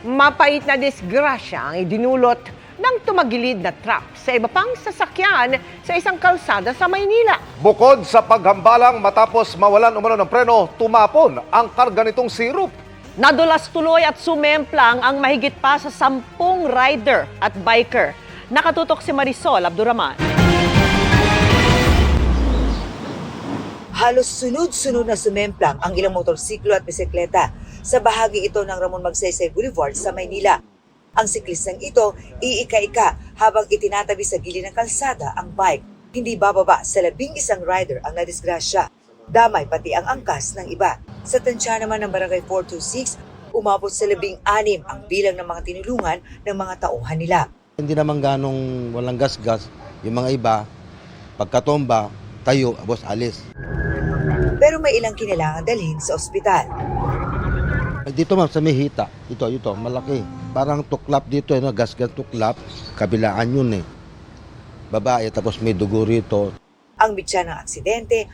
Mapait na disgrasya ang idinulot ng tumagilid na truck sa iba pang sasakyan sa isang kalsada sa Maynila. Bukod sa paghambalang matapos mawalan umano ng preno, tumapon ang karga nitong sirup. Nadulas tuloy at sumemplang ang mahigit pa sa 10 rider at biker. Nakatutok si Marisol Abduraman. Halos sunod-sunod na sumemplang ang ilang motorsiklo at bisikleta sa bahagi ito ng Ramon Magsaysay Boulevard sa Maynila. Ang siklistang ito, iika-ika habang itinatabi sa gilid ng kalsada ang bike. Hindi bababa sa 11 rider ang nadisgrasya. Damay pati ang angkas ng iba. Sa tansya naman ng Barangay 426, umabot sa 16 ang bilang ng mga tinulungan ng mga tauhan nila. Hindi naman ganong walang gas-gas. Yung mga iba, pagkatomba, tayo, abos alis. Pero may ilang kinailangan dalhin sa ospital. Dito ma'am, sa may hita. Ito, malaki. Parang tuklap dito, gas-gas tuklap. Kabilaan yun eh. Babae, tapos may dugo rito. Ang bitsa ng aksidente,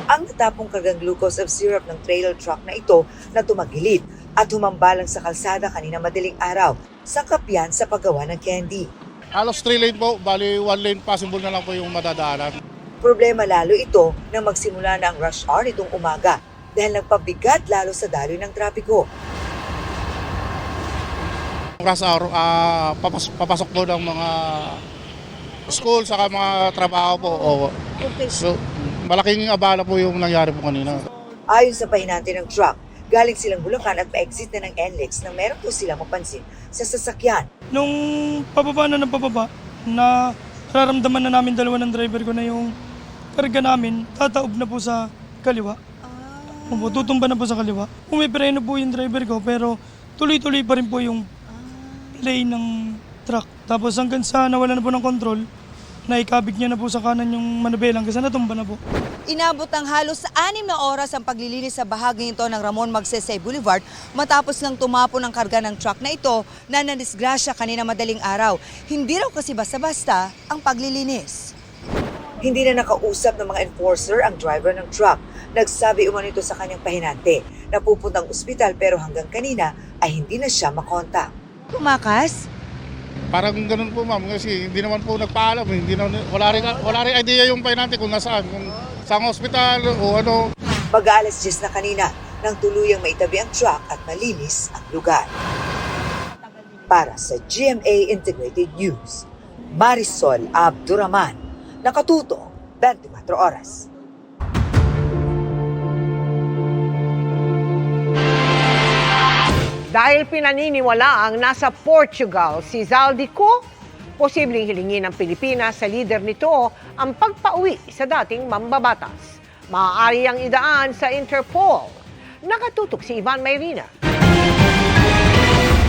ang natapong kargang glucose of syrup ng trailer truck na ito na tumagilid at humambalang sa kalsada kanina madaling araw, sangkap yan sa paggawa ng candy. Halos 3 lane po, bali 1 lane possible na lang po yung madadaanan. Problema lalo ito nang magsimula na ang rush hour nitong umaga dahil nagpabigat lalo sa daloy ng trapiko. Rush hour, papasok po ng mga school saka mga trabaho po. So, malaking abala po yung nangyari po kanina. Ayon sa pahinante ng truck, galing silang Bulacan at pa-exit na ng NLEX nang meron po silang mapansin sa sasakyan. Nung pababa na ng pababa, na nararamdaman na namin dalawa ng driver ko na yung karga namin, tataob na po sa kaliwa. Tutumba na po sa kaliwa. Pumipreno po yung driver ko pero tuloy-tuloy pa rin po yung lane ng truck. Tapos hanggang sa nawala na po ng control, naikabig niya na po sa kanan yung manabelang kasi natumba na po. Inabot ng halos 6 na oras ang paglilinis sa bahaging ito ng Ramon Magsaysay Boulevard matapos nang tumapon ang karga ng truck na ito na nadisgrasya kanina madaling araw. Hindi raw kasi basta-basta ang paglilinis. Hindi na nakausap ng mga enforcer ang driver ng truck. Nagsabi umano ito sa kanyang pahinante na pupuntang ospital pero hanggang kanina ay hindi na siya makontak. Tumakas? Parang ganun po ma'am kasi hindi naman po nagpaalam. Wala rin idea yung pahinante kung nasaan. Kung saan hospital o ano. Mag-aalas 10 na kanina nang tuluyang maitabi ang truck at malinis ang lugar. Para sa GMA Integrated News, Marisol Abduraman, nakatuto 24 oras. Dahil pinaniniwala ang nasa Portugal si Zaldico, posibleng hilingin ng Pilipinas sa lider nito ang pagpauwi sa dating mambabatas. Maaari ang idaan sa Interpol. Nakatutok si Ivan Mayrina.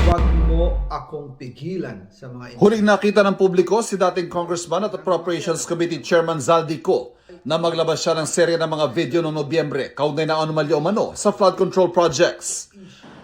Huwag mo akong pigilan sa mga... Huling nakita ng publiko si dating Congressman at Appropriations Committee Chairman Zaldico na maglabas siya ng serye ng mga video noong Nobyembre kaugnay na anomalya umano sa flood control projects.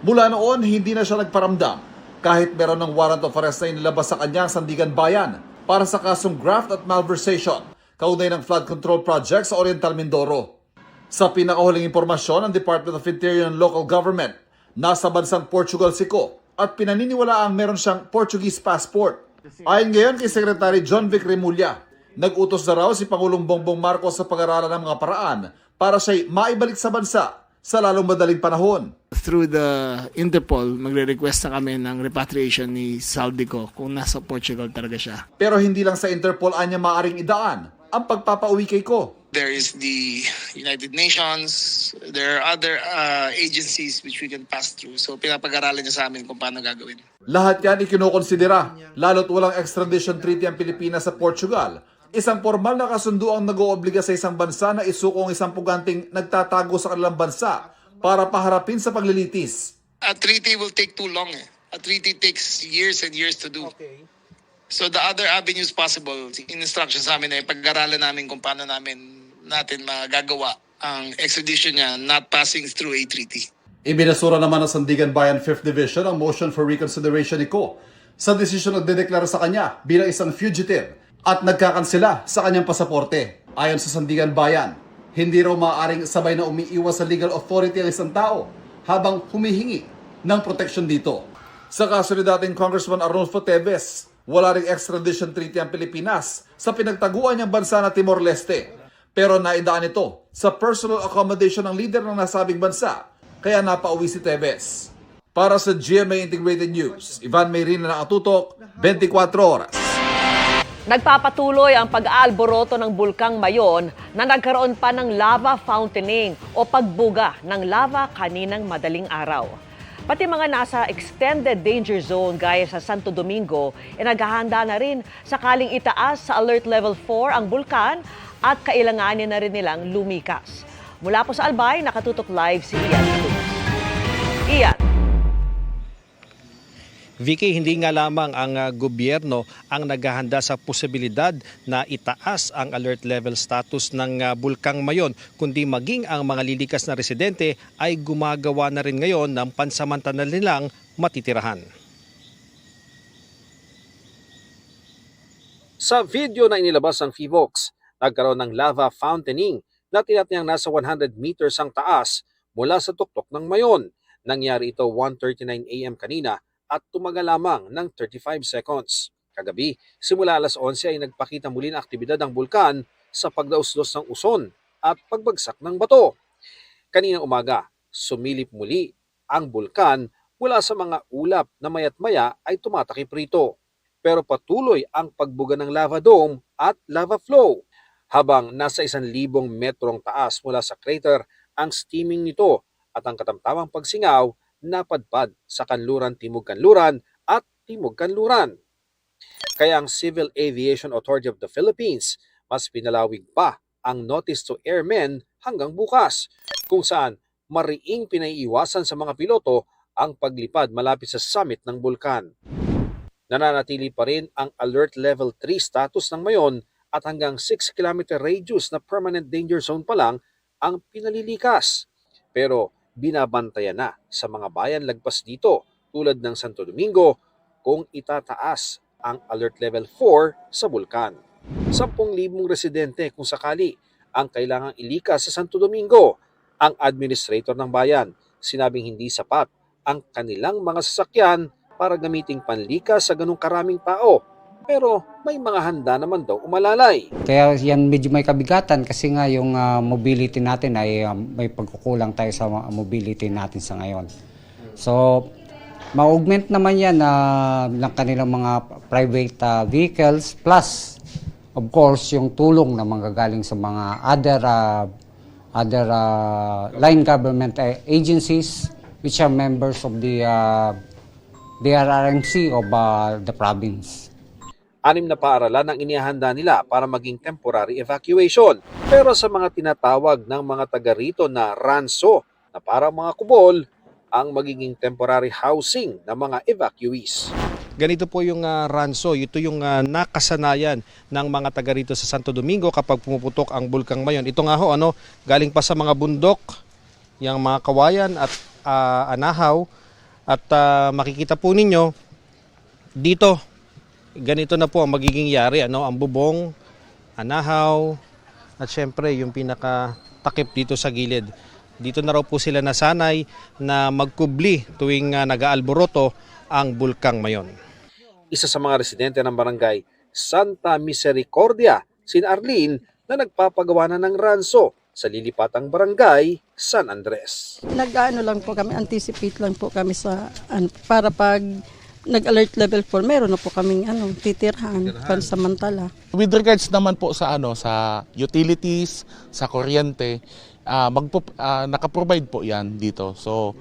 Mula noon, hindi na siya nagparamdam kahit meron ng warrant of arrest na inilabas sa kanya ang Sandigan Bayan para sa kasong graft at malversation kaugnay ng flood control project sa Oriental Mindoro. Sa pinakahuling impormasyon ng Department of Interior and Local Government, nasa bansang Portugal si Ko at pinaniniwala ang meron siyang Portuguese passport. Ayon ngayon kay Secretary John Vic Remulla, nag-utos na raw si Pangulong Bongbong Marcos sa pag-aralan ng mga paraan para siya'y maibalik sa bansa sa lalong madaling panahon. Through the Interpol, magre-request na kami ng repatriation ni Zaldico kung nasa Portugal talaga siya. Pero hindi lang sa Interpol anya maaring idaan ang pagpapauwi kay Ko. There is the United Nations, there are other agencies which we can pass through. So pinapag-aralan niya sa amin kung paano gagawin. Lahat yan ikinukonsidera, lalo't walang extradition treaty ang Pilipinas sa Portugal. Isang formal na kasundo ang nag-oobliga sa isang bansa na isuko ang isang puganting nagtatago sa kanilang bansa para paharapin sa paglilitis. A treaty will take too long. A treaty takes years and years to do. So the other avenues possible, in-instruction sa amin ay pag-aralan namin kung paano natin magagawa ang extradition niya not passing through a treaty. Ibinasura naman ng Sandigan Bayan 5th Division ang motion for reconsideration ni Ko sa desisyon na nagdedeklara sa kanya bilang isang fugitive at nagkakansela sa kanyang pasaporte. Ayon sa Sandigan Bayan, hindi raw maaaring sabay na umiiwas sa legal authority ang isang tao habang humihingi ng proteksyon dito. Sa kaso ni dating Congressman Arnulfo Teves, wala ring extradition treaty ang Pilipinas sa pinagtaguan niyang bansa na Timor-Leste. Pero naidaan ito sa personal accommodation ng leader ng nasabing bansa, kaya napauwi si Teves. Para sa GMA Integrated News, Ivan Mayrina nakatutok, 24 oras. Nagpapatuloy ang pag-aalboroto ng Bulkang Mayon na nagkaroon pa ng lava fountaining o pagbuga ng lava kaninang madaling araw. Pati mga nasa extended danger zone gaya sa Santo Domingo ay naghahanda na rin sakaling itaas sa alert level 4 ang bulkan at kailanganin na rin nilang lumikas. Mula po sa Albay, nakatutok live si Ian Cruz. Ian. Vicky, hindi nga lamang ang gobyerno ang naghahanda sa posibilidad na itaas ang alert level status ng Bulkang Mayon, kundi maging ang mga lilikas na residente ay gumagawa na rin ngayon ng pansamantala nilang matitirahan. Sa video na inilabas ng PHIVOX, nagkaroon ng lava fountaining na tinatayang nasa 100 meters ang taas mula sa tuktok ng Mayon. Nangyari ito 1:39 AM kanina at tumagal lamang ng 35 seconds. Kagabi, simula alas 11 ay nagpakita muli ng aktibidad ng bulkan sa pagdausdos ng uson at pagbagsak ng bato. Kaninang umaga, sumilip muli ang bulkan mula sa mga ulap na maya't maya ay tumatakip rito. Pero patuloy ang pagbuga ng lava dome at lava flow. Habang nasa 1,000 metrong taas mula sa crater ang steaming nito at ang katamtamang pagsingaw napadpad sa Kanluran Timog Kanluran at Timog Kanluran. Kaya ang Civil Aviation Authority of the Philippines mas pinalawig pa ang notice to airmen hanggang bukas, kung saan mariing pinaiiwasan sa mga piloto ang paglipad malapit sa summit ng bulkan. Nananatili pa rin ang Alert Level 3 status ng Mayon at hanggang 6 km radius na permanent danger zone pa lang ang pinalilikas. Pero binabantayan na sa mga bayan lagpas dito tulad ng Santo Domingo kung itataas ang Alert Level 4 sa bulkan. 10,000 residente kung sakali ang kailangang ilikas sa Santo Domingo. Ang administrator ng bayan sinabing hindi sapat ang kanilang mga sasakyan para gamiting panlikas sa ganung karaming tao. Pero may mga handa naman daw umalalay. Kaya yan medyo may kabigatan kasi nga yung mobility natin ay may pagkukulang tayo sa mobility natin sa ngayon. So, ma-augment naman yan ng kanilang mga private vehicles plus, of course, yung tulong na manggagaling sa mga other line government agencies which are members of the RRMC of the province. 6 na paaralan ang inihanda nila para maging temporary evacuation. Pero sa mga tinatawag ng mga taga rito na ranso, na parang mga kubol, ang magiging temporary housing ng mga evacuees. Ganito po yung ranso, ito yung nakasanayan ng mga taga rito sa Santo Domingo kapag pumuputok ang Bulkang Mayon. Ito nga ho, galing pa sa mga bundok, yung mga kawayan at anahaw. At makikita po ninyo, dito, ganito na po ang magiging yari, ang bubong, anahaw, at syempre yung pinakatakip dito sa gilid. Dito na raw po sila nasanay na magkubli tuwing nag-aalboroto ang Bulkang Mayon. Isa sa mga residente ng barangay Santa Misericordia, si Arlene, na nagpapagawa na ng ranso sa lilipatang barangay San Andres. Nag-ano lang po kami, anticipate lang po kami sa para pag nag-alert level 4, meron na po kaming titirhan pansamantala. With regards naman po sa sa utilities, sa kuryente, naka-provide po 'yan dito. So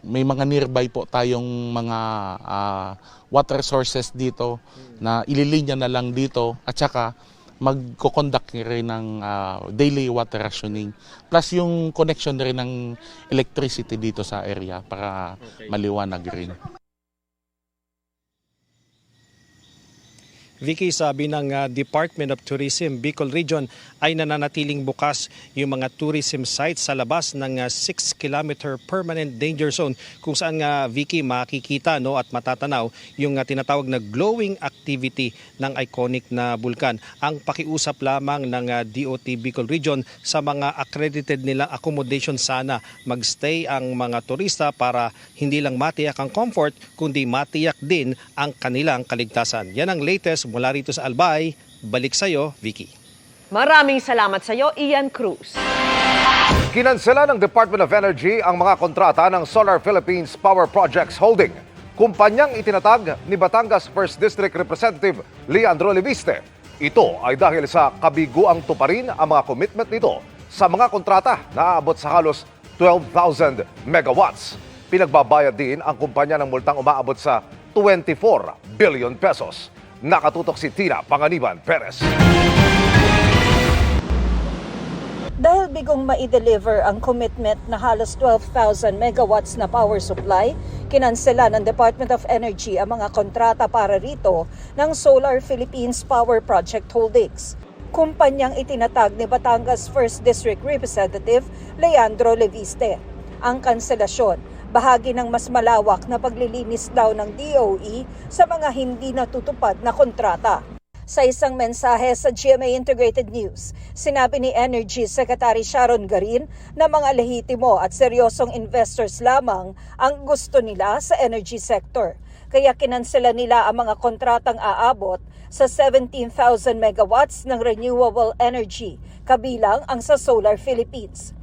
may mga nearby po tayong mga water sources dito na ililinya na lang dito at saka magko-conduct rin ng daily water rationing. Plus yung connection rin ng electricity dito sa area para maliwanag rin. Vicky, sabi ng Department of Tourism Bicol Region ay nananatiling bukas yung mga tourism sites sa labas ng 6-kilometer permanent danger zone kung saan nga, Vicky, makikita at matatanaw yung tinatawag na glowing activity ng iconic na bulkan. Ang pakiusap lamang ng DOT Bicol Region sa mga accredited nilang accommodation, sana magstay ang mga turista para hindi lang matiyak ang comfort kundi matiyak din ang kanilang kaligtasan. Yan ang latest mula rito sa Albay. Balik sa'yo, Vicky. Maraming salamat sa iyo, Ian Cruz. Kinansela ng Department of Energy ang mga kontrata ng Solar Philippines Power Projects Holding. Kumpanyang itinatag ni Batangas 1st District Representative Leandro Leviste. Ito ay dahil sa kabiguang tuparin ang mga commitment nito sa mga kontrata na aabot sa halos 12,000 megawatts. Pinagbabayad din ang kumpanya ng multang umaabot sa 24 billion pesos. Nakatutok si Tina Panganiban Perez. Dahil bigong ma-deliver ang commitment na halos 12,000 megawatts na power supply, kinansela ng Department of Energy ang mga kontrata para rito ng Solar Philippines Power Project Holdings. Kumpanyang itinatag ni Batangas 1st District Representative Leandro Leviste. Ang kanselasyon, bahagi ng mas malawak na paglilinis daw ng DOE sa mga hindi natutupad na kontrata. Sa isang mensahe sa GMA Integrated News, sinabi ni Energy Secretary Sharon Garin na mga lehitimo at seryosong investors lamang ang gusto nila sa energy sector. Kaya kinansela nila ang mga kontratang aabot sa 17,000 megawatts ng renewable energy, kabilang ang sa Solar Philippines.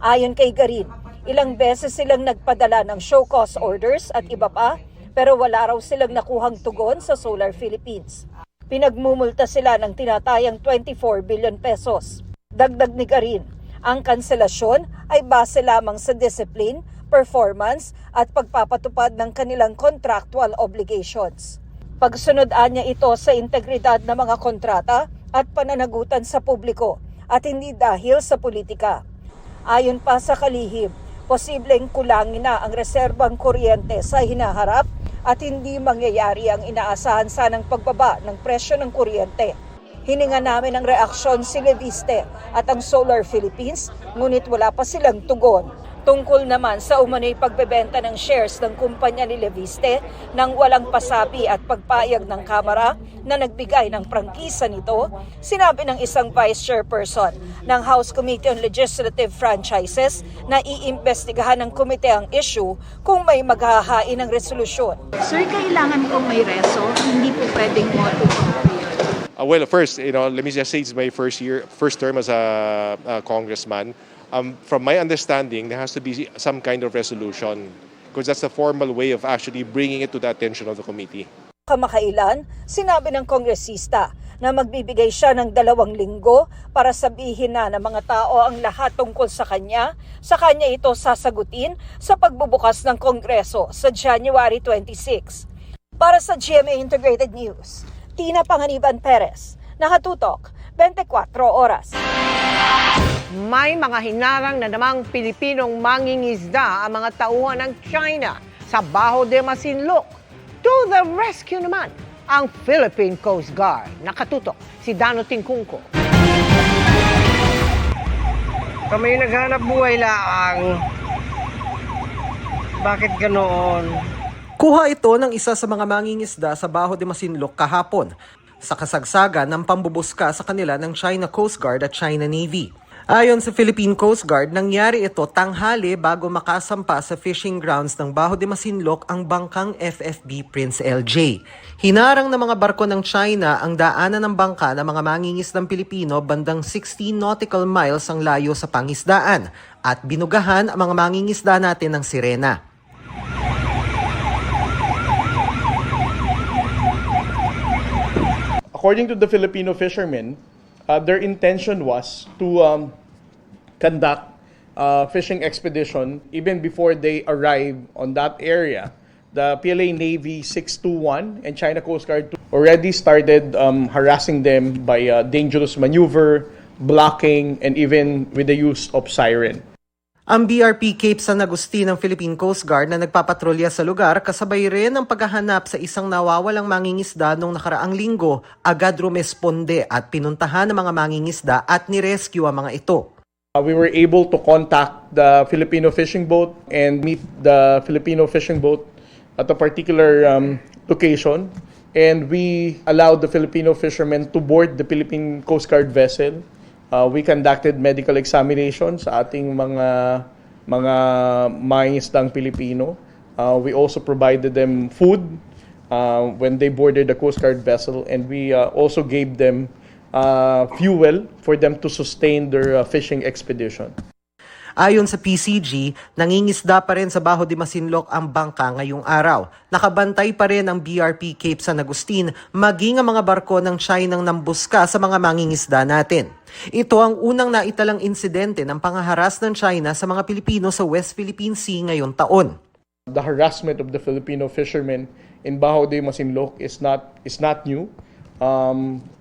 Ayon kay Garin, ilang beses silang nagpadala ng show cause orders at iba pa, pero wala raw silang nakuhang tugon sa Solar Philippines. Pinagmumulta sila ng tinatayang 24 billion pesos. Dagdag ni Garin, ang kanselasyon ay base lamang sa discipline, performance at pagpapatupad ng kanilang contractual obligations. Pagsunod-an niya ito sa integridad ng mga kontrata at pananagutan sa publiko at hindi dahil sa politika. Ayon pa sa kalihim, posibleng kulangin na ang reserbang kuryente sa hinaharap at hindi mangyayari ang inaasahan sanang pagbaba ng presyo ng kuryente. Hininga namin ng reaksyon si Leviste at ang Solar Philippines, ngunit wala pa silang tugon. Tungkol naman sa umano'y pagbebenta ng shares ng kumpanya ni Leviste nang walang pasabi at pagpayag ng Kamara na nagbigay ng prangkisa nito, sinabi ng isang Vice Chairperson ng House Committee on Legislative Franchises na iimbestigahan ng komite ang issue kung may maghahain ng resolusyon. Sir, kailangan kong may reso, hindi po pwedeng moto. Well, first, let me just say it's my first term as a congressman. From my understanding, there has to be some kind of resolution because that's a formal way of actually bringing it to the attention of the committee. Kamakailan, sinabi ng kongresista na magbibigay siya ng 2 linggo para sabihin na ng mga tao ang lahat tungkol sa kanya ito sasagutin sa pagbubukas ng Kongreso sa January 26. Para sa GMA Integrated News, Tina Panganiban Perez, nakatutok 24 oras. May mga hinarang na namang Pilipinong mangingisda ang mga tauhan ng China sa Baho de Masinloc. To the rescue naman ang Philippine Coast Guard. Nakatutok si Dano Tingkungko. Kami naghanap buhay lang. Bakit ganoon? Kuha ito ng isa sa mga mangingisda sa Baho de Masinloc kahapon sa kasagsagan ng pambubuska sa kanila ng China Coast Guard at China Navy. Ayon sa Philippine Coast Guard, nangyari ito tanghali bago makasampa sa fishing grounds ng Baho de Masinloc ang bangkang FFB Prince LJ. Hinarang ng mga barko ng China ang daanan ng bangka ng mga mangingisdang Pilipino bandang 16 nautical miles ang layo sa pangisdaan at binugahan ang mga mangingisda natin ng sirena. According to the Filipino fishermen, their intention was to conduct a fishing expedition even before they arrive on that area. The PLA Navy 621 and China Coast Guard already started harassing them by dangerous maneuver, blocking, and even with the use of siren. Ang BRP Cape San Agustin ng Philippine Coast Guard na nagpapatrolya sa lugar kasabay rin ang paghahanap sa isang nawawalang mangingisda noong nakaraang linggo, agad rumesponde at pinuntahan ng mga mangingisda at nirescue ang mga ito. We were able to contact the Filipino fishing boat and meet the Filipino fishing boat at a particular location, and we allowed the Filipino fishermen to board the Philippine Coast Guard vessel. We conducted medical examinations sa ating mga mangingisdang Pilipino. We also provided them food when they boarded the Coast Guard vessel, and we also gave them fuel for them to sustain their fishing expedition. Ayon sa PCG, nangingisda pa rin sa Baho de Masinloc ang bangka ngayong araw. Nakabantay pa rin ang BRP Cape San Agustin, maging ang mga barko ng China nambuska sa mga mangingisda natin. Ito ang unang naitalang insidente ng panghaharas ng China sa mga Pilipino sa West Philippine Sea ngayong taon. The harassment of the Filipino fishermen in Baho de Masinloc is not new.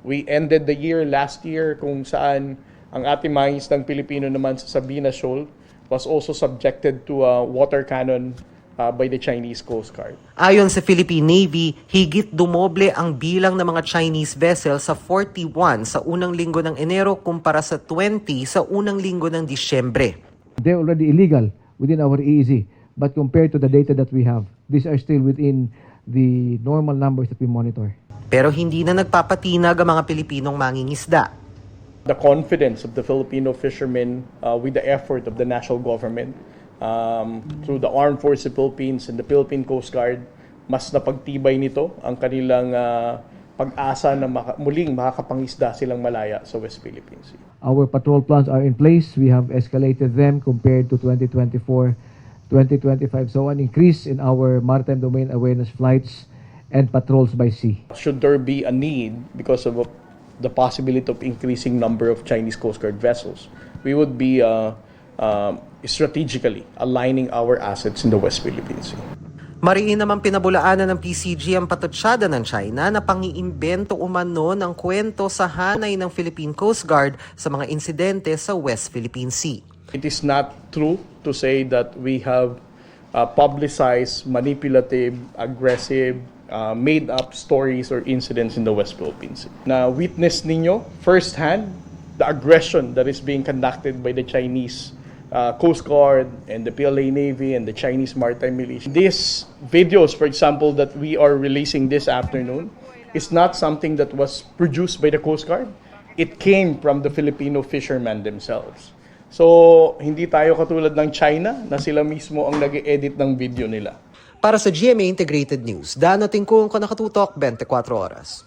We ended the year last year kung saan ang ating mangingisdang Pilipino naman sa Sabina Shoal was also subjected to a water cannon by the Chinese Coast Guard. Ayon sa Philippine Navy, higit dumoble ang bilang ng mga Chinese vessels sa 41 sa unang linggo ng Enero kumpara sa 20 sa unang linggo ng Disyembre. They're already illegal within our EEZ, but compared to the data that we have, these are still within the normal numbers that we monitor. Pero hindi na nagpapatinag ang mga Pilipinong mangingisda. The confidence of the Filipino fishermen with the effort of the national government through the Armed Forces of the Philippines and the Philippine Coast Guard, mas napagtibay nito ang kanilang pag-asa na muling makakapangisda silang malaya sa West Philippine Sea. Our patrol plans are in place. We have escalated them compared to 2024, 2025. So an increase in our maritime domain awareness flights and patrols by sea. Should there be a need because of the possibility of increasing number of Chinese Coast Guard vessels, we would be strategically aligning our assets in the West Philippine Sea. Mariin naman pinabulaanan ng PCG ang patutsyada ng China na pangiimbento umano ng kwento sa hanay ng Philippine Coast Guard sa mga insidente sa West Philippine Sea. It is not true to say that we have publicized, manipulative, aggressive, made-up stories or incidents in the West Philippine Sea. Na witness ninyo firsthand the aggression that is being conducted by the Chinese Coast Guard and the PLA Navy and the Chinese Maritime Militia. These videos, for example, that we are releasing this afternoon is not something that was produced by the Coast Guard. It came from the Filipino fishermen themselves. So, hindi tayo katulad ng China na sila mismo ang nag-edit ng video nila. Para sa GMA Integrated News, Dano Tingkung ko nakatutok 24 oras.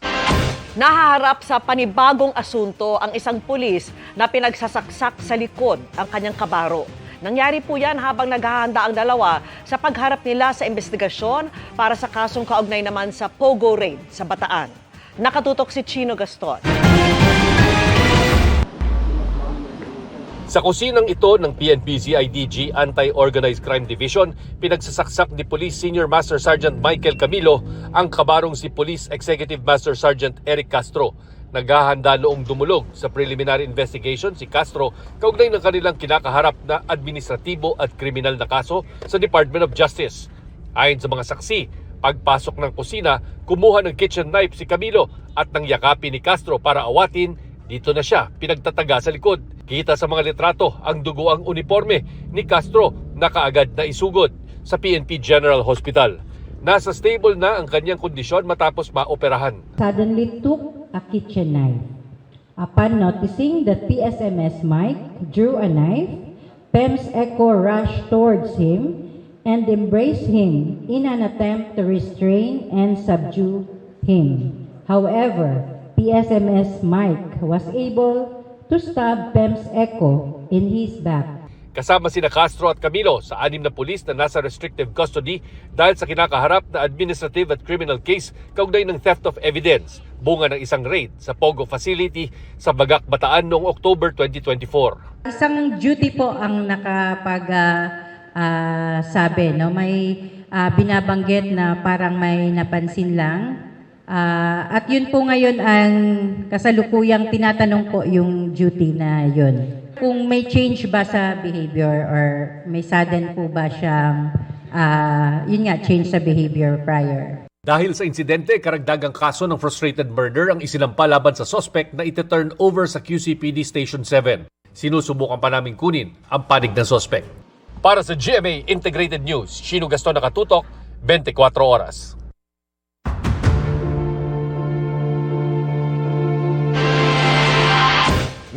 Nahaharap sa panibagong asunto ang isang pulis na pinagsasaksak sa likod ang kanyang kabaro. Nangyari po yan habang naghahanda ang dalawa sa pagharap nila sa investigasyon para sa kasong kaugnay naman sa Pogo Raid sa Bataan. Nakatutok si Chino Gaston. Sa kusinang ito ng PNP-CIDG Anti-Organized Crime Division, pinagsasaksak ni Police Senior Master Sergeant Michael Camilo ang kabarong si Police Executive Master Sergeant Eric Castro. Naghahanda noong dumulog sa preliminary investigation si Castro kaugnay ng kanilang kinakaharap na administratibo at kriminal na kaso sa Department of Justice. Ayon sa mga saksi, pagpasok ng kusina, kumuha ng kitchen knife si Camilo at nang yakapin ni Castro para awatin, dito na siya pinagtataga sa likod. Kita sa mga litrato ang dugo ang uniforme ni Castro na kaagad na isugod sa PNP General Hospital. Nasa stable na ang kanyang kondisyon matapos maoperahan. Suddenly took a kitchen knife. Upon noticing that PSMS Mike drew a knife, PEMS Echo rushed towards him and embraced him in an attempt to restrain and subdue him. However, PSMS Mike was able to stab PEMS Echo in his back. Kasama sina Castro at Camilo sa 6 na pulis na nasa restrictive custody dahil sa kinakaharap na administrative at criminal case kaugnay ng theft of evidence, bunga ng isang raid sa Pogo facility sa Bagak, Bataan noong October 2024. Isang duty po ang sabi, no? May binabanggit na parang may napansin lang. At yun po ngayon ang kasalukuyang tinatanong ko yung duty na yun. Kung may change ba sa behavior or may sudden po ba siyang, yun nga, change sa behavior prior. Dahil sa insidente, karagdagang kaso ng frustrated murder ang isinampa laban sa suspect na iti-turn over sa QCPD Station 7. Sinusubukan pa namin kunin ang panig ng suspect. Para sa GMA Integrated News, Shino Gaston nakatutok, 24 oras.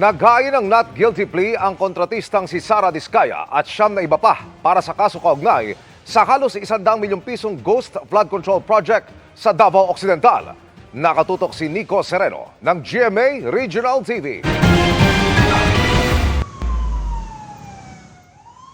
Naghain ng not guilty plea ang kontratistang si Sara Diskaya at siyam na iba pa para sa kaso kaugnay sa halos 100 milyong pisong Ghost Flood Control Project sa Davao Occidental. Nakatutok si Nico Sereno ng GMA Regional TV.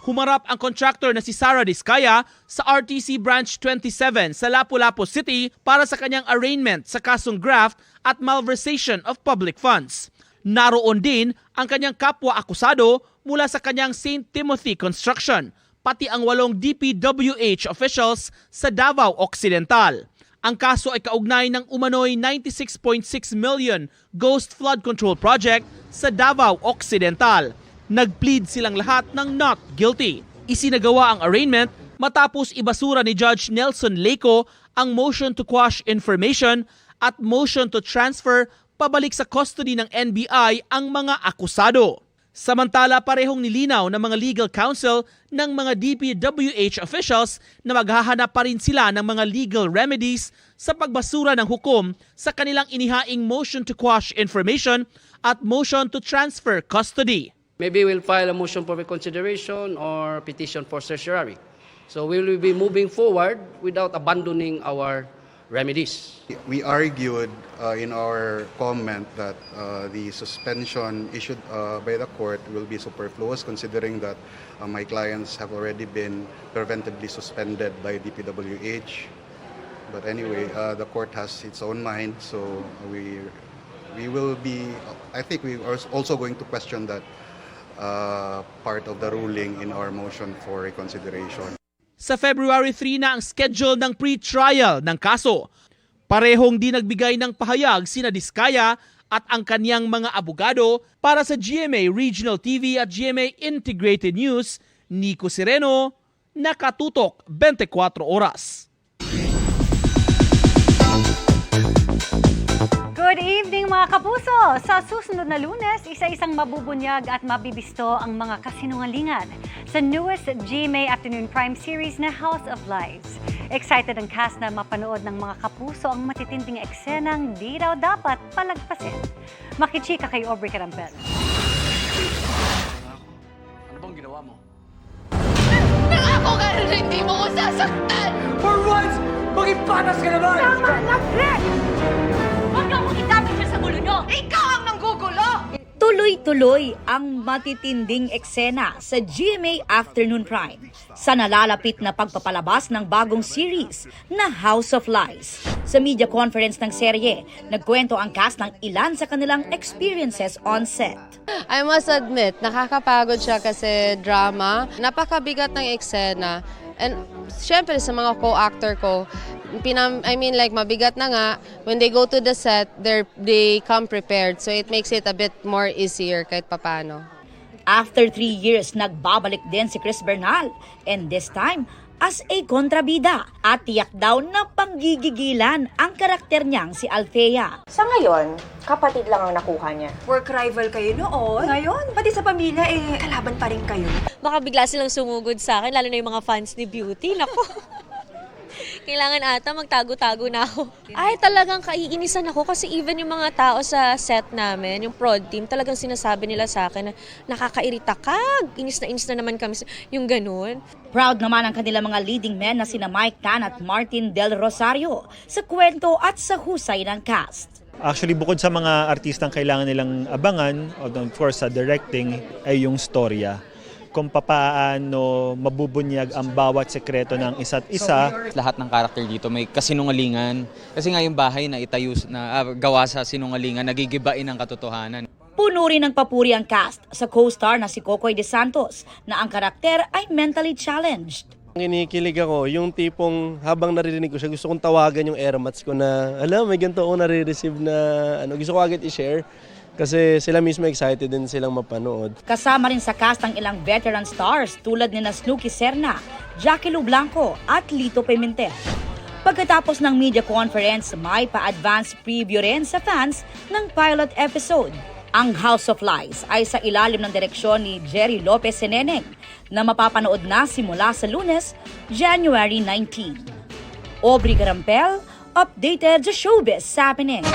Humarap ang contractor na si Sara Diskaya sa RTC Branch 27 sa Lapu-Lapu City para sa kanyang arraignment sa kasong graft at malversation of public funds. Naroon din ang kanyang kapwa-akusado mula sa kanyang St. Timothy Construction, pati ang 8 DPWH officials sa Davao Occidental. Ang kaso ay kaugnay ng umano'y 96.6 million Ghost Flood Control Project sa Davao Occidental. Nagplead silang lahat ng not guilty. Isinagawa ang arraignment matapos ibasura ni Judge Nelson Leco ang motion to quash information at motion to transfer pabalik sa custody ng NBI ang mga akusado. Samantala, parehong nilinaw ng mga legal counsel ng mga DPWH officials na maghahanap pa rin sila ng mga legal remedies sa pagbasura ng hukom sa kanilang inihaing motion to quash information at motion to transfer custody. Maybe we'll file a motion for reconsideration or petition for certiorari. So we will be moving forward without abandoning our remedies. We argued in our comment that the suspension issued by the court will be superfluous considering that my clients have already been preventively suspended by DPWH. But anyway, the court has its own mind, so we will be, I think we are also going to question that part of the ruling in our motion for reconsideration. Sa February 3 na ang schedule ng pre-trial ng kaso. Parehong di nagbigay ng pahayag sina Diskaya at ang kaniyang mga abogado. Para sa GMA Regional TV at GMA Integrated News, Nico Sereno, nakatutok 24 oras. Good evening mga kapuso! Sa susunod na Lunes, isa-isang mabubunyag at mabibisto ang mga kasinungalingan sa newest GMA Afternoon Prime series na House of Lies. Excited ang cast na mapanood ng mga kapuso ang matitinding eksenang di daw dapat palagpasin. Makichika kay Aubrey Carampel. Ano bang ginawa mo? Nangako ka na hindi mo ko sasaktan! For once, maging panas ka naman! Tama na, Fred! Huwag kang makitapit siya sa gulo nyo! Ikaw ang nanggugulo! Tuloy-tuloy ang matitinding eksena sa GMA Afternoon Prime sa nalalapit na pagpapalabas ng bagong series na House of Lies. Sa media conference ng serye, nagkwento ang cast ng ilan sa kanilang experiences on set. I must admit, nakakapagod siya kasi drama. Napakabigat ng eksena. And syempre sa mga co-actor ko, mabigat na nga, when they go to the set, they come prepared. So it makes it a bit more easier kahit papano. After 3 years, nagbabalik din si Chris Bernal. And this time, as a kontrabida. At tiyak daw na panggigigilan ang karakter niyang si Althea. Sa ngayon, kapatid lang ang nakuha niya. Work rival kayo noon. Ngayon, pati sa pamilya, kalaban pa rin kayo. Baka bigla silang sumugod sa akin, lalo na yung mga fans ni Beauty. Naku! Kailangan ata magtago-tago na ako. Ay, talagang kaiinisan ako kasi even yung mga tao sa set namin, yung prod team, talagang sinasabi nila sa akin na nakakairita ka, inis na naman kami, yung ganun. Proud naman ang kanilang mga leading men na sina Mike Tan at Martin Del Rosario sa kwento at sa husay ng cast. Actually, bukod sa mga artistang kailangan nilang abangan, of course sa directing, ay yung storya. Kung paano mabubunyag ang bawat sekreto ng isa't isa. Lahat ng karakter dito may kasinungalingan. Kasi nga yung bahay na itayo na gawa sa sinungalingan, nagigibain ang katotohanan. Puno rin ng papuri ang cast sa co-star na si Kokoy De Santos na ang karakter ay mentally challenged. Kinikilig ako, yung tipong habang naririnig ko siya, gusto kong tawagan yung airmats ko na, may ganito ako nare-receive na, gusto ko agad i-share. Kasi sila mismo excited din silang mapanood. Kasama rin sa cast ang ilang veteran stars tulad ni Snooki Serna, Jackie Lu Blanco at Lito Pimentel. Pagkatapos ng media conference, may pa-advance preview rin sa fans ng pilot episode. Ang House of Lies ay sa ilalim ng direksyon ni Jerry Lopez Seneneng na mapapanood na simula sa Lunes, January 19. Aubrey Garampel, updated sa Showbiz Happening.